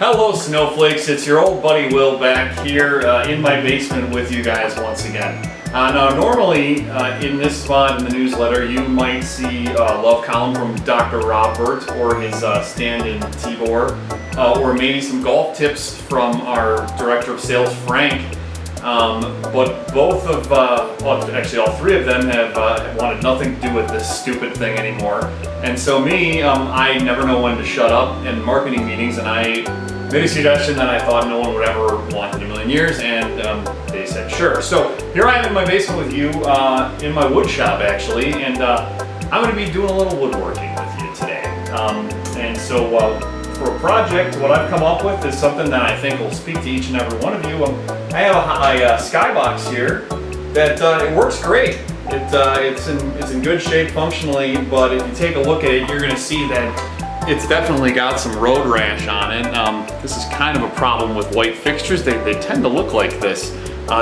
Hello snowflakes, it's your old buddy Will back here in my basement with you guys once again. Now normally in this spot in the newsletter you might see a love column from Dr. Robert or his stand-in Tibor, or maybe some golf tips from our Director of Sales Frank. But both of, well, actually all three of them have wanted nothing to do with this stupid thing anymore. And so me, I never know when to shut up in marketing meetings, and I made a suggestion that I thought no one would ever want in a million years, and they said sure. So here I am in my basement with you, in my wood shop actually, and I'm going to be doing a little woodworking with you today. And so for a project, what I've come up with is something that I think will speak to each and every one of you. I have a SkyBox here that it works great. It's in good shape functionally, but if you take a look at it, you're going to see that it's definitely got some road rash on it. This is kind of a problem with white fixtures. They tend to look like this.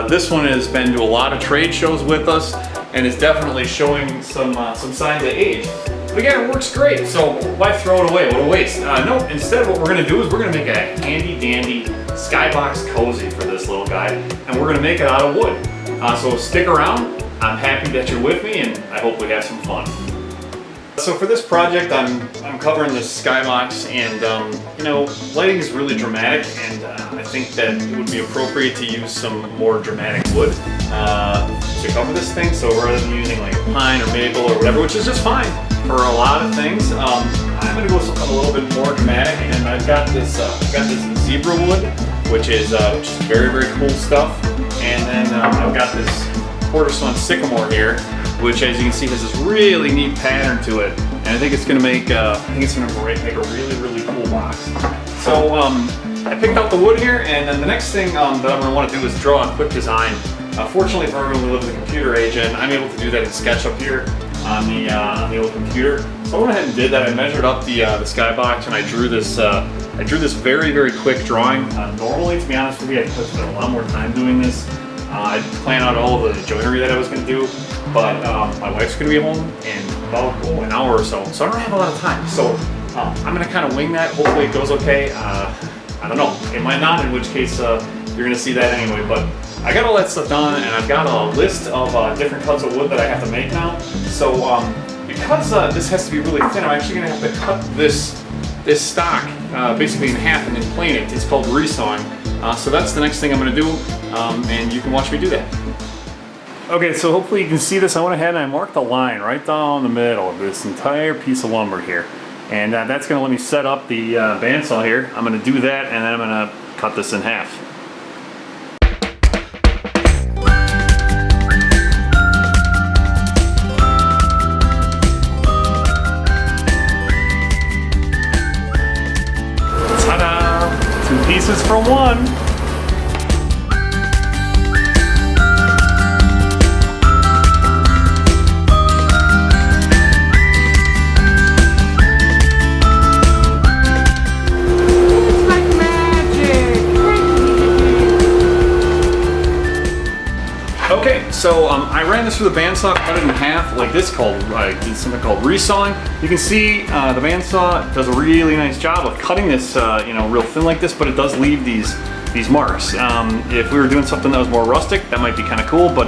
This one has been to a lot of trade shows with us and is definitely showing some signs of age. But again, it works great, so why throw it away? What a waste. No, instead what we're going to do is we're going to make a handy dandy SkyBox cozy for this little guy, and we're going to make it out of wood. So stick around. I'm happy that you're with me, and I hope we have some fun. So for this project, I'm covering this SkyBox, and you know, lighting is really dramatic, and I think that it would be appropriate to use some more dramatic wood to cover this thing. So rather than using like pine or maple or whatever, which is just fine for a lot of things, I'm going to go with something a little bit more dramatic, and I've got this zebra wood, which is very, very cool stuff, and then I've got this quarter sawn sycamore here, which, as you can see, has this really neat pattern to it, and I think it's going to make a really, really cool box. So I picked out the wood here, and then the next thing that I'm going to want to do is draw a quick design. Fortunately for everyone who lives in the computer age, and I'm able to do that in SketchUp here on the old computer. So I went ahead and did that. I measured up the SkyBox, and I drew this very, very quick drawing. Normally, to be honest with you, I could spend a lot more time doing this. I planned out all of the joinery that I was going to do, but my wife's going to be home in about an hour or so, so I don't have a lot of time. So I'm going to kind of wing that. Hopefully it goes okay. I don't know. It might not, in which case you're going to see that anyway. But I got all that stuff done, and I've got a list of different cuts of wood that I have to make now. So because this has to be really thin, I'm actually going to have to cut this stock basically in half and then plane it. It's called resawing. So that's the next thing I'm going to do, and you can watch me do that. Okay, so hopefully you can see this. I went ahead and I marked a line right down the middle of this entire piece of lumber here. And that's going to let me set up the bandsaw here. I'm going to do that, and then I'm going to cut this in half. Ta-da! 2 pieces from one. Okay, so I ran this through the bandsaw, cut it in half, like this I did something called resawing. You can see the bandsaw does a really nice job of cutting this, you know, real thin like this, but it does leave these marks. If we were doing something that was more rustic, that might be kind of cool, but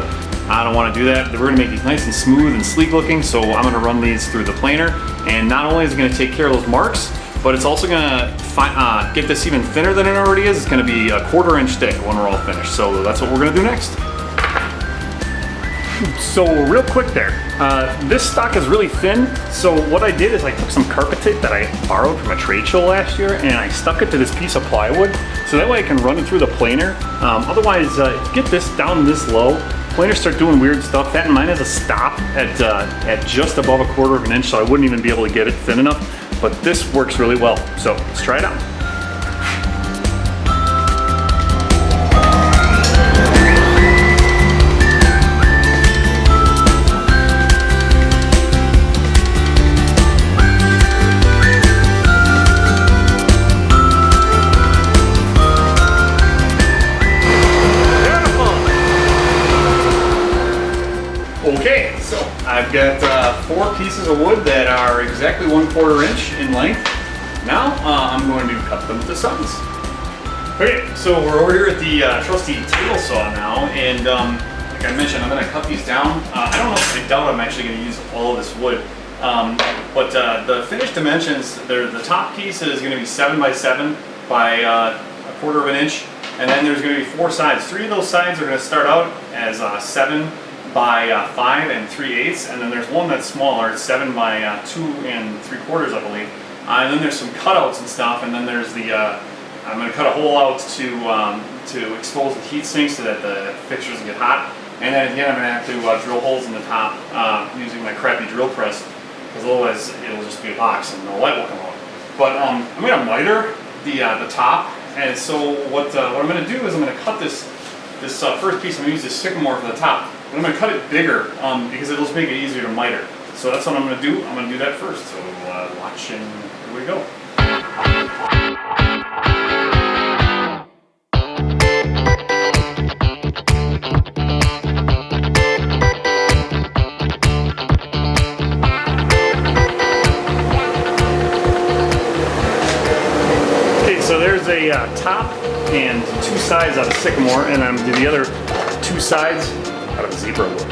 I don't want to do that. We're going to make these nice and smooth and sleek looking, so I'm going to run these through the planer, and not only is it going to take care of those marks, but it's also going to get this even thinner than it already is. It's going to be a 1/4 inch thick when we're all finished, so that's what we're going to do next. So real quick there, this stock is really thin, so what I did is I took some carpet tape that I borrowed from a trade show last year, and I stuck it to this piece of plywood, so that way I can run it through the planer. Otherwise, if you get this down this low, planers start doing weird stuff. That and mine has a stop at just above a 1/4 inch, so I wouldn't even be able to get it thin enough, but this works really well, so let's try it out. Okay, so I've got 4 pieces of wood that are exactly 1/4 inch in length. Now I'm going to cut them to size. Okay, so we're over here at the trusty table saw now, and like I mentioned, I'm going to cut these down. I don't know if I doubt I'm actually going to use all of this wood, but the finished dimensions, the top piece is going to be 7 by 7 by a 1/4 of an inch, and then there's going to be 4 sides. 3 of those sides are going to start out as 7 by 5 3/8, and then there's one that's smaller, it's 7 by 2 3/4, I believe. And then there's some cutouts and stuff, and then there's the I'm going to cut a hole out to expose the heat sink so that the fixtures can get hot. And then at the end I'm going to have to drill holes in the top using my crappy drill press, because otherwise it'll just be a box and no light will come out. But I'm going to miter the top, and so what I'm going to do is I'm going to cut this first piece. I'm going to use this sycamore for the top, but I'm going to cut it bigger because it'll just make it easier to miter. So that's what I'm going to do. I'm going to do that first. So watch, and here we go. So there's a top and 2 sides out of sycamore, and I'm going to do the other 2 sides out of zebra wood.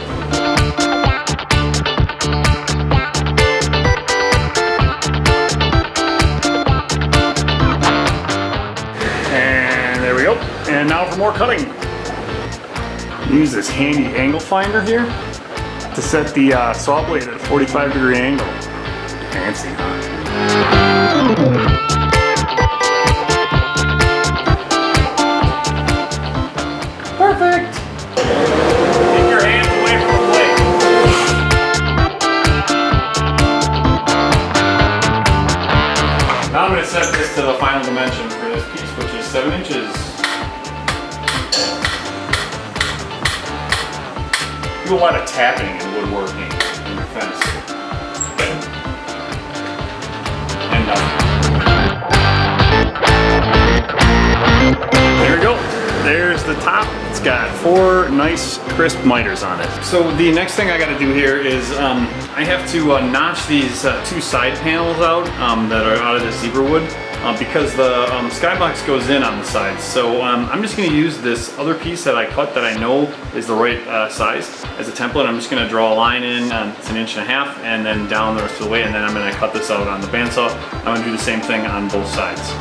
And there we go. And now for more cutting. Use this handy angle finder here to set the saw blade at a 45-degree angle. Fancy, huh? Perfect! Get your hands away from the blade. Now I'm going to set this to the final dimension for this piece, which is 7 inches. Do a lot of tapping and woodworking in your fence. And there we go. There's the top. It's got 4 nice crisp miters on it. So the next thing I got to do here is I have to notch these 2 side panels out that are out of this zebra wood because the SkyBox goes in on the sides. So I'm just going to use this other piece that I cut that I know is the right size as a template. I'm just going to draw a line in, it's 1.5 inches, and then down the rest of the way, and then I'm going to cut this out on the bandsaw. I'm going to do the same thing on both sides.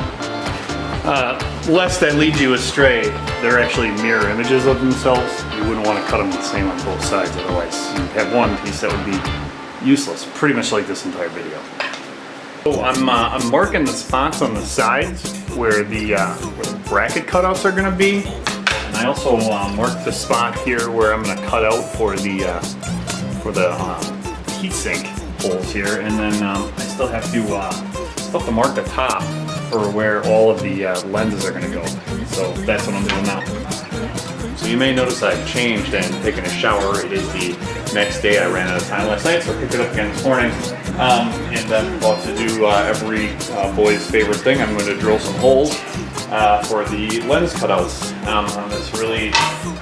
Lest that leads you astray, they're actually mirror images of themselves. You wouldn't want to cut them the same on both sides, otherwise you'd have one piece that would be useless, pretty much like this entire video. So I'm marking the spots on the sides where the bracket cutouts are going to be, and I also marked the spot here where I'm going to cut out for the heatsink holes here, and then I still have to mark the top for where all of the lenses are going to go. So that's what I'm doing now. So you may notice I've changed and taken a shower. It is the next day. I ran out of time last night, so I picked it up again this morning. And I'm about to do every boy's favorite thing. I'm going to drill some holes for the lens cutouts on this really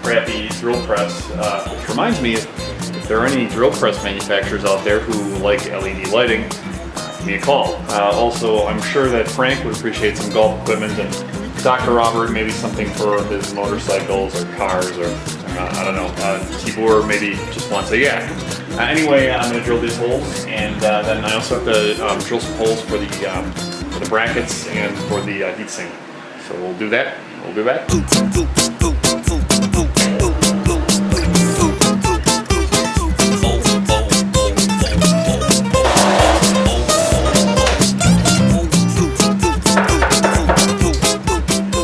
crappy drill press, which reminds me, if there are any drill press manufacturers out there who like LED lighting, give me a call. Also, I'm sure that Frank would appreciate some golf equipment, and Dr. Robert maybe something for his motorcycles or cars, or I don't know, Tibor maybe just wants a yak. Anyway, I'm going to drill these holes, and then I also have to drill some holes for the brackets and for the heatsink. So we'll do that. We'll be back.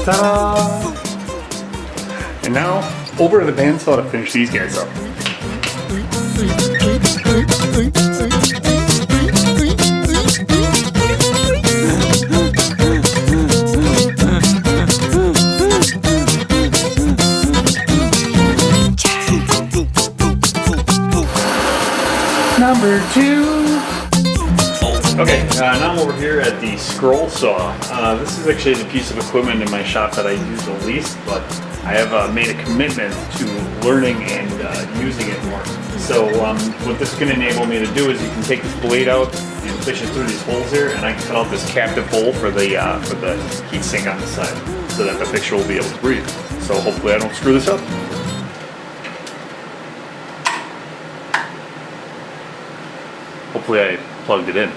Ta-da! And now, over to the bandsaw to finish these guys up. Number 2. Okay, now I'm over here at the scroll saw. This is actually the piece of equipment in my shop that I use the least, but I have made a commitment to learning and using it more. So what this is going to enable me to do is you can take this blade out and fish it through these holes here, and I can cut out this captive hole for the heat sink on the side, so that the fixture will be able to breathe. So hopefully I don't screw this up. Hopefully I plugged it in.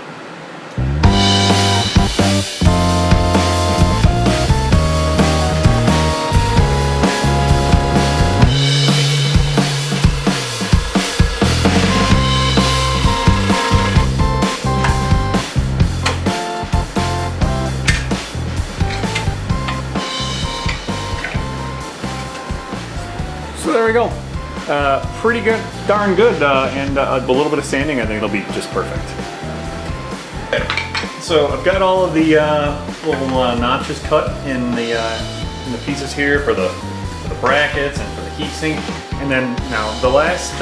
So there we go. Pretty good, darn good, and a little bit of sanding, I think it'll be just perfect. So I've got all of the little notches cut in the pieces here for the brackets and for the heatsink. And then now the last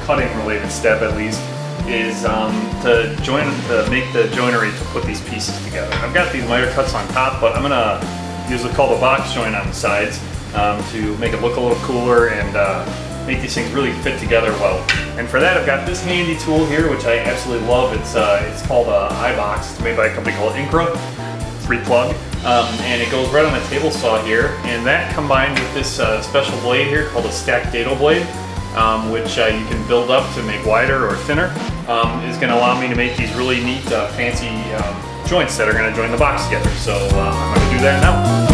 cutting related step at least is to make the joinery to put these pieces together. I've got these miter cuts on top, but I'm gonna use what's called a box joint on the sides to make it look a little cooler and make these things really fit together well. And for that, I've got this handy tool here, which I absolutely love. It's called SkyBox. It's made by a company called Incra. 3-plug, and it goes right on the table saw here. And that combined with this special blade here called a stacked dado blade, which you can build up to make wider or thinner, is going to allow me to make these really neat, fancy joints that are going to join the box together. So I'm going to do that now.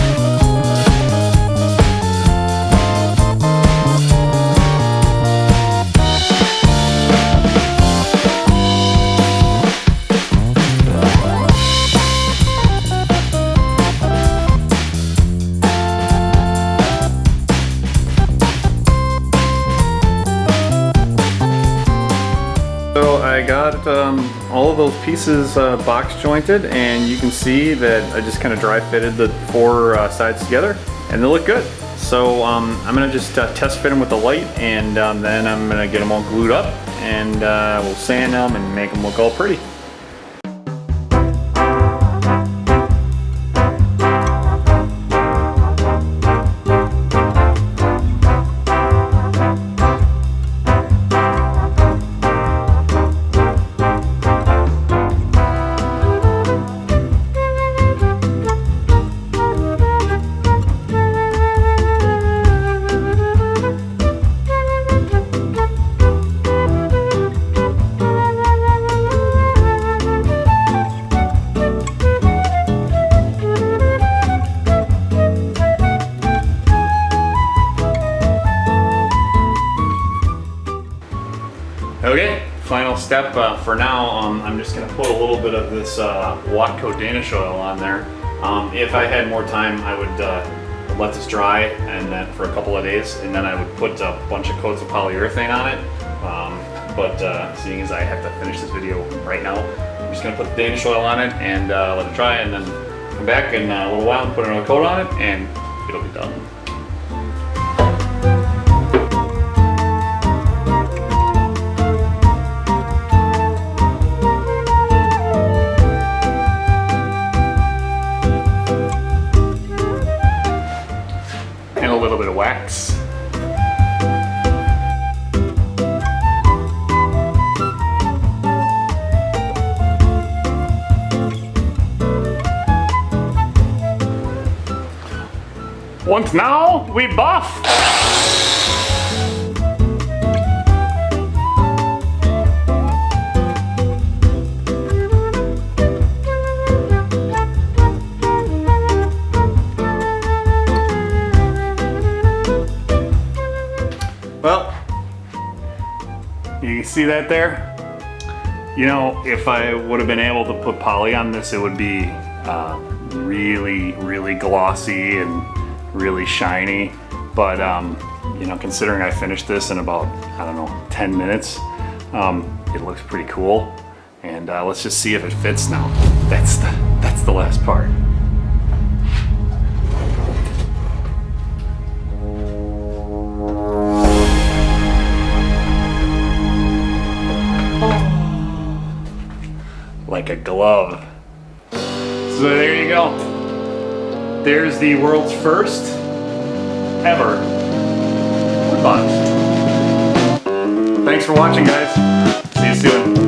So I got all of those pieces box jointed, and you can see that I just kind of dry fitted the 4 sides together, and they look good. So I'm gonna just test fit them with the light, and then I'm gonna get them all glued up, and we'll sand them and make them look all pretty. Okay, final step for now. I'm just going to put a little bit of this Watco Danish oil on there. If I had more time, I would let this dry and then for a couple of days, and then I would put a bunch of coats of polyurethane on it. But seeing as I have to finish this video right now, I'm just going to put the Danish oil on it and let it dry, and then come back in a little while and put another coat on it, and it'll be done. A little bit of wax. And now we buff. Well, you can see that there? You know, if I would have been able to put poly on this, it would be really, really glossy and really shiny. But, you know, considering I finished this in about, I don't know, 10 minutes, it looks pretty cool. And let's just see if it fits now. That's the last part. Like a glove. So there you go. There's the world's first ever wood box. Thanks for watching, guys. See you soon.